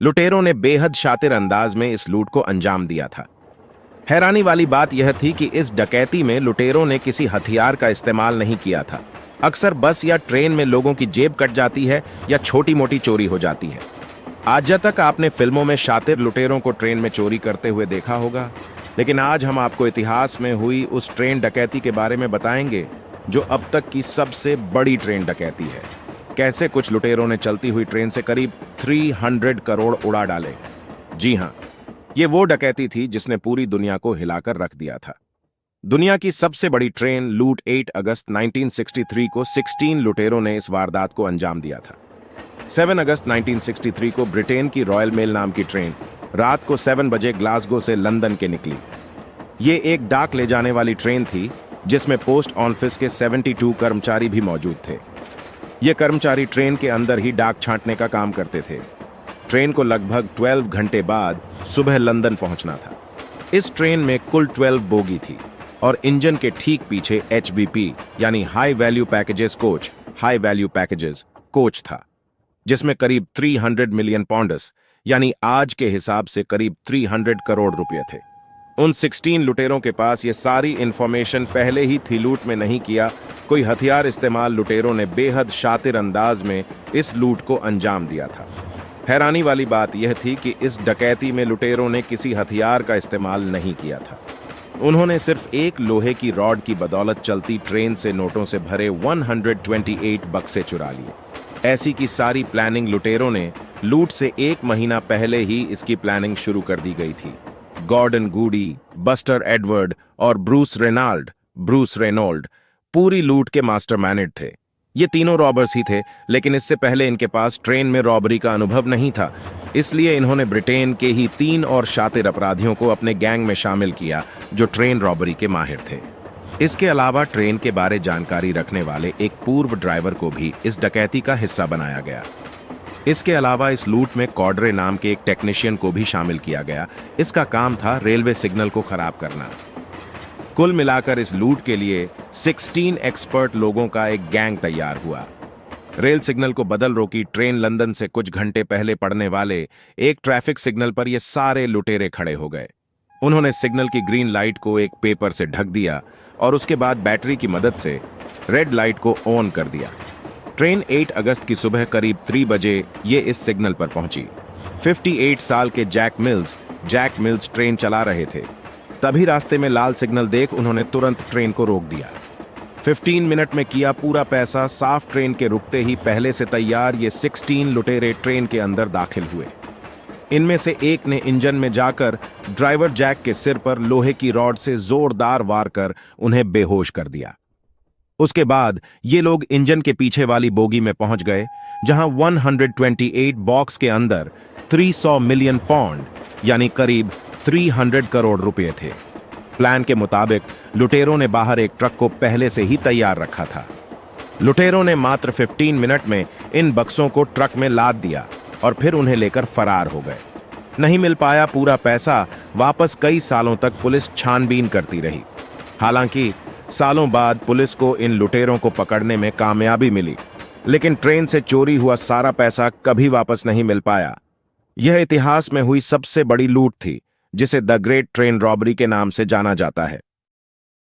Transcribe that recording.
लुटेरों ने बेहद शातिर अंदाज में इस लूट को अंजाम दिया था। हैरानी वाली बात यह थी कि इस डकैती में लुटेरों ने किसी हथियार का इस्तेमाल नहीं किया था। अक्सर बस या ट्रेन में लोगों की जेब कट जाती है या छोटी मोटी चोरी हो जाती है। आज तक आपने फिल्मों में शातिर लुटेरों को ट्रेन में चोरी करते हुए देखा होगा, लेकिन आज हम आपको इतिहास में हुई उस ट्रेन डकैती के बारे में बताएंगे जो अब तक की सबसे बड़ी ट्रेन डकैती है। कैसे कुछ लुटेरों ने चलती हुई ट्रेन से करीब 300 करोड़ उड़ा डाले। जी हां, ये वो डकैती थी जिसने पूरी दुनिया को हिलाकर रख दिया था। दुनिया की सबसे बड़ी ट्रेन लूट 8 अगस्त 1963 को 16 लुटेरों ने इस वारदात को अंजाम दिया था। 7 अगस्त 1963 को ब्रिटेन की रॉयल मेल नाम की ट्रेन रात को 7 बजे ग्लासगो से लंदन के निकली। ये एक डाक ले जाने वाली ट्रेन थी जिसमें पोस्ट ऑफिस के 72 कर्मचारी भी मौजूद थे। ये कर्मचारी ट्रेन के अंदर ही डाक छांटने का काम करते थे। ट्रेन को लगभग 12 घंटे बाद सुबह लंदन पहुंचना था। इस ट्रेन में कुल 12 बोगी थी और इंजन के ठीक पीछे HVP यानी हाई वैल्यू पैकेजेस कोच था, जिसमें करीब 300 मिलियन पाउंड्स यानी आज के हिसाब से करीब 300 करोड़ रुपए थे। उन 16 लुटेरों के पास ये सारी इंफॉर्मेशन पहले ही थी। लूट में नहीं किया कोई हथियार इस्तेमाल, लुटेरों ने बेहद शातिर अंदाज में इस लूट को अंजाम दिया था। हैरानी वाली बात यह थी कि इस डकैती में लुटेरों ने किसी हथियार का इस्तेमाल नहीं किया था। उन्होंने सिर्फ एक लोहे की रॉड की बदौलत चलती ट्रेन से नोटों से भरे 128 बक्से चुरा लिए। ऐसी की सारी प्लानिंग लुटेरों ने लूट से 1 महीना पहले ही इसकी प्लानिंग शुरू कर दी गई थी। गॉर्डन गूडी, बस्टर एडवर्ड और ब्रूस रेनोल्ड पूरी लूट के मास्टरमाइंड थे। ये तीनों रॉबर्स ही थे, लेकिन इससे पहले इनके पास ट्रेन में रॉबरी का अनुभव नहीं था। इसलिए इन्होंने ब्रिटेन के ही 3 और शातिर अपराधियों को अपने गैंग में शामिल किया जो ट्रेन रॉबरी के माहिर थे। इसके अलावा ट्रेन के बारे जानकारी रखने वाले एक पूर्व ड्राइवर को भी इस डकैती का हिस्सा बनाया गया। इसके अलावा इस लूट में कॉड्रे नाम के एक टेक्नीशियन को भी शामिल किया गया। इसका काम था रेलवे सिग्नल को खराब करना। कुल मिलाकर इस लूट के लिए 16 एक्सपर्ट लोगों का एक गैंग तैयार हुआ। रेल सिग्नल को बदल रोकी ट्रेन लंदन से कुछ घंटे पहले पड़ने वाले एक ट्रैफिक सिग्नल पर ये सारे लुटेरे खड़े हो गए। उन्होंने सिग्नल की ग्रीन लाइट को एक पेपर से ढक दिया और उसके बाद बैटरी की मदद से रेड लाइट को ऑन कर दिया। ट्रेन 8 अगस्त की सुबह करीब 3 बजे ये इस सिग्नल पर पहुंची। 58 साल के जैक मिल्स ट्रेन चला रहे थे। तभी रास्ते में लाल सिग्नल देख उन्होंने तुरंत ट्रेन को रोक दिया। 15 मिनट में किया पूरा पैसा। साफ ट्रेन के रुकते ही पहले से तैयार ये 16 लुटेरे ट्रेन के अंदर दाखिल हुए। इनमें से एक ने इंजन में जाकर ड्राइवर जैक के सिर पर लोहे की रॉड से जोरदार वार कर उन्हें बेहोश कर दिया। उसके बाद ये लोग इंजन के पीछे वाली बोगी में पहुंच गए, जहां 128 बॉक्स के अंदर 300 मिलियन पाउंड यानी करीब 300 करोड़ रुपए थे। प्लान के मुताबिक लुटेरों ने बाहर एक ट्रक को पहले से ही तैयार रखा था। लुटेरों ने मात्र 15 मिनट में इन बक्सों को ट्रक में लाद दिया और फिर उन्हें लेकर फरार हो गए। नहीं मिल पाया पूरा पैसा। वापस कई सालों तक पुलिस छानबीन करती रही। हालांकि सालों बाद पुलिस को इन लुटेरों को पकड़ने में कामयाबी मिली, लेकिन ट्रेन से चोरी हुआ सारा पैसा कभी वापस नहीं मिल पाया। यह इतिहास में हुई सबसे बड़ी लूट थी, जिसे द ग्रेट ट्रेन रॉबरी के नाम से जाना जाता है।